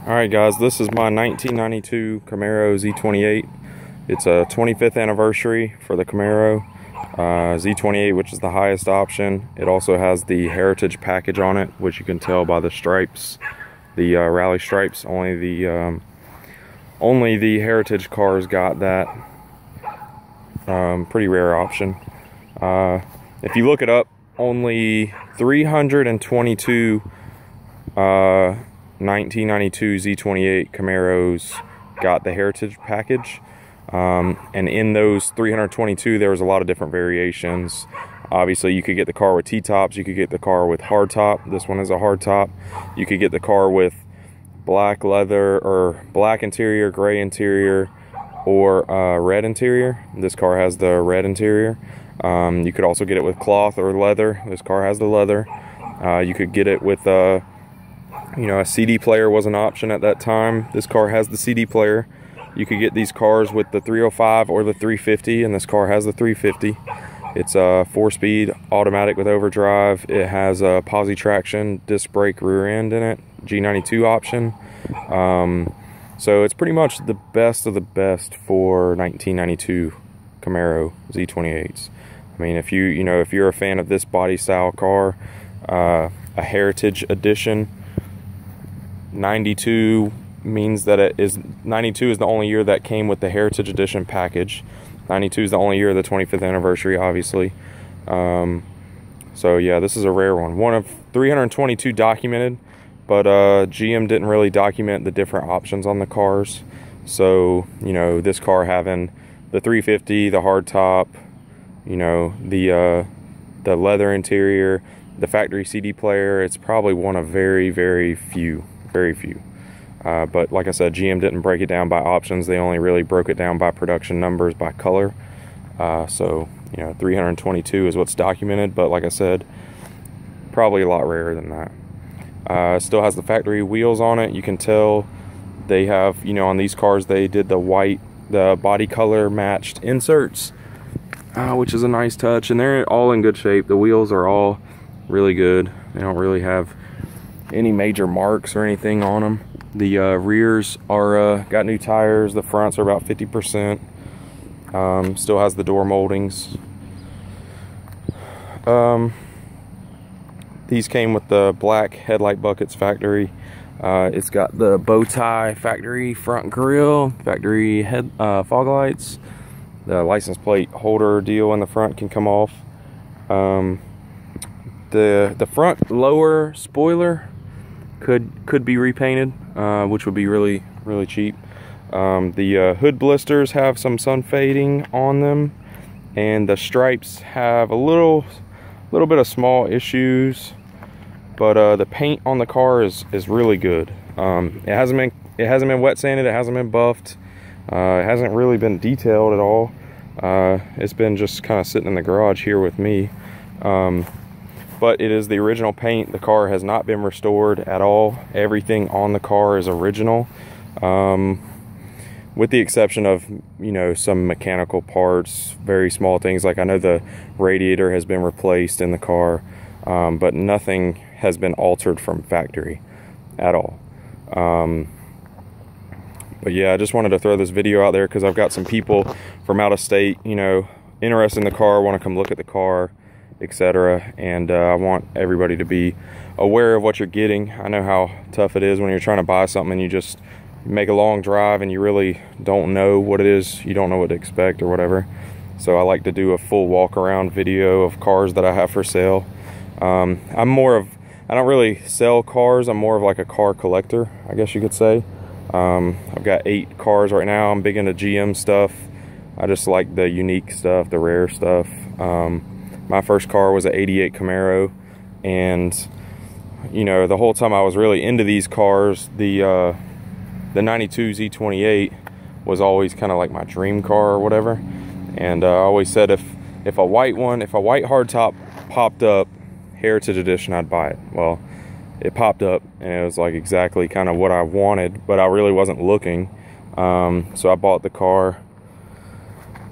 Alright guys, this is my 1992 Camaro Z28. It's a 25th anniversary for the Camaro Z28, which is the highest option. It also has the Heritage package on it, which you can tell by the stripes, the rally stripes. Only the Heritage cars got that. Pretty rare option. If you look it up, only 322 1992 Z28 Camaros got the Heritage package, and in those 322 there was a lot of different variations. Obviously you could get the car with T-tops, you could get the car with hardtop. This one is a hardtop. You could get the car with black leather or black interior, gray interior, or red interior. This car has the red interior. You could also get it with cloth or leather. This car has the leather. You could get it with a CD player was an option at that time. This car has the CD player. You could get these cars with the 305 or the 350, and this car has the 350. It's a 4-speed automatic with overdrive. It has a posi traction, disc brake rear end in it, G92 option. So it's pretty much the best of the best for 1992 Camaro Z28s. I mean, if you're a fan of this body style car, a Heritage edition, 92 means that 92 is the only year that came with the Heritage Edition package. 92 is the only year of the 25th anniversary, obviously. So yeah, this is a rare one of 322 documented, but GM didn't really document the different options on the cars. So this car having the 350, the hardtop, the leather interior, the factory CD player, it's probably one of very few. But like I said, GM didn't break it down by options. They only really broke it down by production numbers, by color. So 322 is what's documented, but like I said, probably a lot rarer than that. Still has the factory wheels on it. You can tell they have, on these cars they did the body color matched inserts, which is a nice touch, and they're all in good shape. The wheels are all really good. They don't really have any major marks or anything on them. The rears are got new tires. The fronts are about 50%. Still has the door moldings. These came with the black headlight buckets factory. It's got the bow tie factory front grille, factory head fog lights. The license plate holder deal in the front can come off. The front lower spoiler could be repainted, which would be really cheap. The hood blisters have some sun fading on them, and the stripes have a little bit of small issues, but the paint on the car is really good. It hasn't been wet sanded, it hasn't been buffed, it hasn't really been detailed at all. It's been just kind of sitting in the garage here with me. But it is the original paint. The car has not been restored at all. Everything on the car is original, with the exception of some mechanical parts, very small things. Like I know the radiator has been replaced in the car, but nothing has been altered from factory at all. But yeah, I just wanted to throw this video out there because I've got some people from out of state interested in the car, want to come look at the car, etc. And I want everybody to be aware of what you're getting. I know how tough it is when you're trying to buy something and you just make a long drive and you really don't know what it is, you don't know what to expect or whatever. So I like to do a full walk around video of cars that I have for sale. I don't really sell cars, I'm more of like a car collector, I guess you could say. I've got 8 cars right now. I'm big into GM stuff. I just like the unique stuff, the rare stuff. My first car was an '88 Camaro, and the whole time I was really into these cars, the 92 Z28 was always kind of like my dream car or whatever. And I always said if a white hardtop popped up, Heritage Edition, I'd buy it. Well, it popped up and it was like exactly kind of what I wanted, but I really wasn't looking. So I bought the car.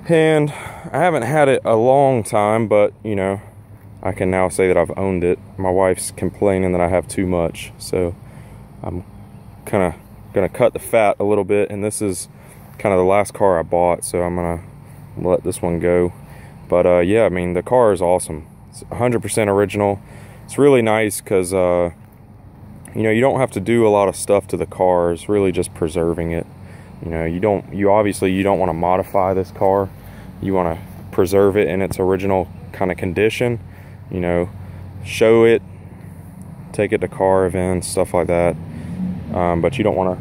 And I haven't had it a long time, but I can now say that I've owned it. My wife's complaining that I have too much, so I'm kind of gonna cut the fat a little bit, and this is kind of the last car I bought, so I'm gonna let this one go. But yeah, I mean, the car is awesome. It's 100% original. It's really nice because you know, you don't have to do a lot of stuff to the car. It's really just preserving it. You know, you obviously don't want to modify this car. You want to preserve it in its original kind of condition. You know, show it, take it to car events, stuff like that. But you don't want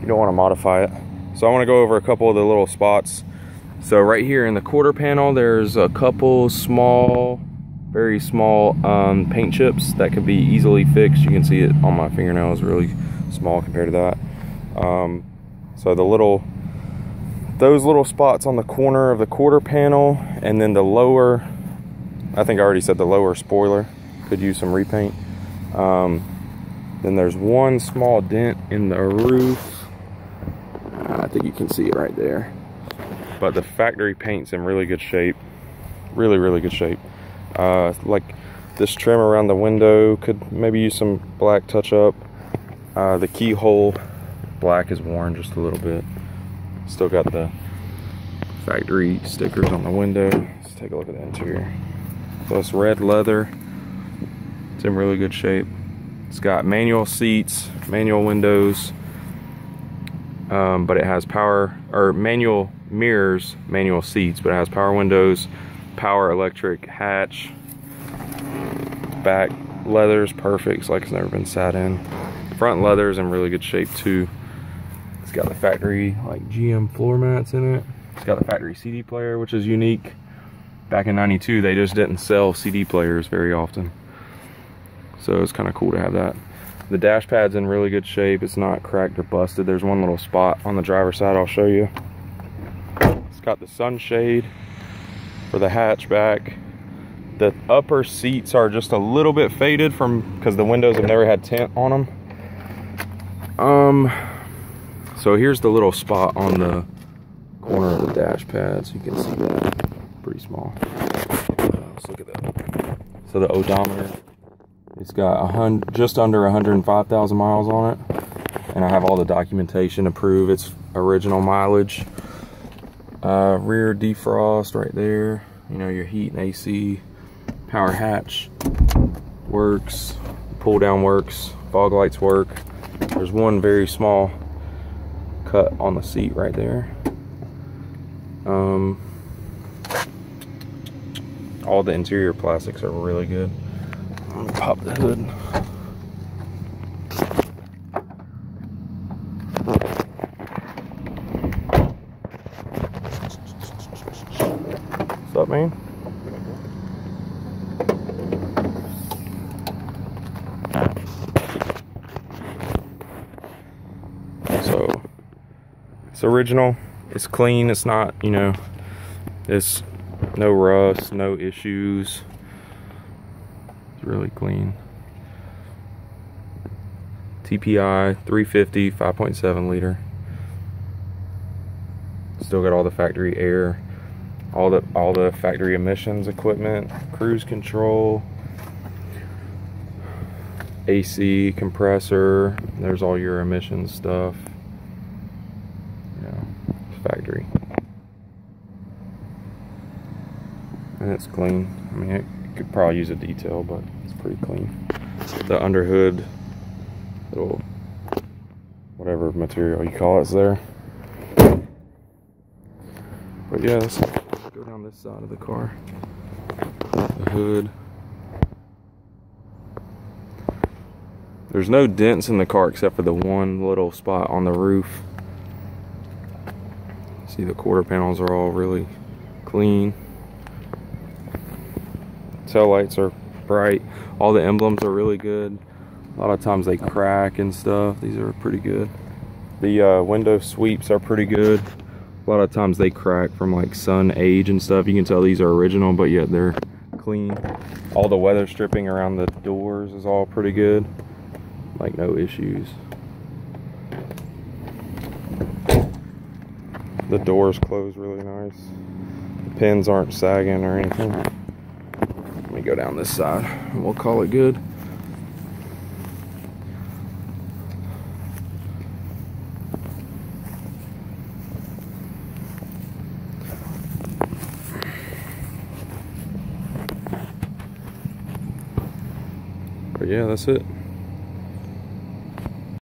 to modify it. So I want to go over a couple of the little spots. So right here in the quarter panel, there's a couple small, very small paint chips that could be easily fixed. You can see it on my fingernail is really small compared to that. So those little spots on the corner of the quarter panel, and then the lower, I think I already said the lower spoiler could use some repaint. Then there's one small dent in the roof. I think you can see it right there. But the factory paint's in really good shape. Really, really good shape. Like this trim around the window could maybe use some black touch up. The keyhole black is worn just a little bit. Still got the factory stickers on the window. Let's take a look at the interior. So it's red leather. It's in really good shape. It's got manual seats, manual windows, but it has power, or manual mirrors, manual seats, but it has power windows, power electric hatch. Back leather's perfect. It's like it's never been sat in. Front leather's in really good shape too. It's got the factory like GM floor mats in it. It's got the factory CD player, which is unique. Back in '92, they just didn't sell CD players very often. So it's kind of cool to have that. The dash pad's in really good shape. It's not cracked or busted. There's one little spot on the driver's side I'll show you. It's got the sunshade for the hatchback. The upper seats are just a little bit faded because the windows have never had tint on them. So here's the little spot on the corner of the dash pad, so you can see that. Pretty small. Let's look at that. So the odometer, it's got just under 105,000 miles on it, and I have all the documentation to prove its original mileage. Rear defrost right there. You know, your heat and AC. Power hatch works. Pull down works. Fog lights work. There's one very small cut on the seat right there. All the interior plastics are really good. I'm gonna pop the hood. What's up, man? So it's original, it's clean, it's not, you know, it's no rust, no issues. It's really clean. TPI 350 5.7 liter. Still got all the factory air, all the factory emissions equipment, cruise control, AC, compressor. There's all your emissions stuff. You know, factory. And it's clean. I mean, it could probably use a detail, but it's pretty clean. The underhood, little whatever material you call it's there. But yeah, let's go down this side of the car. The hood. There's no dents in the car except for the one little spot on the roof. See, the quarter panels are all really clean. Tail lights are bright. All the emblems are really good. A lot of times they crack and stuff. These are pretty good. The window sweeps are pretty good. A lot of times they crack from like sun age and stuff. You can tell these are original, but yet they're clean. All the weather stripping around the doors is all pretty good. Like no issues. The doors close really nice. The pins aren't sagging or anything. Let me go down this side and we'll call it good. But yeah, that's it.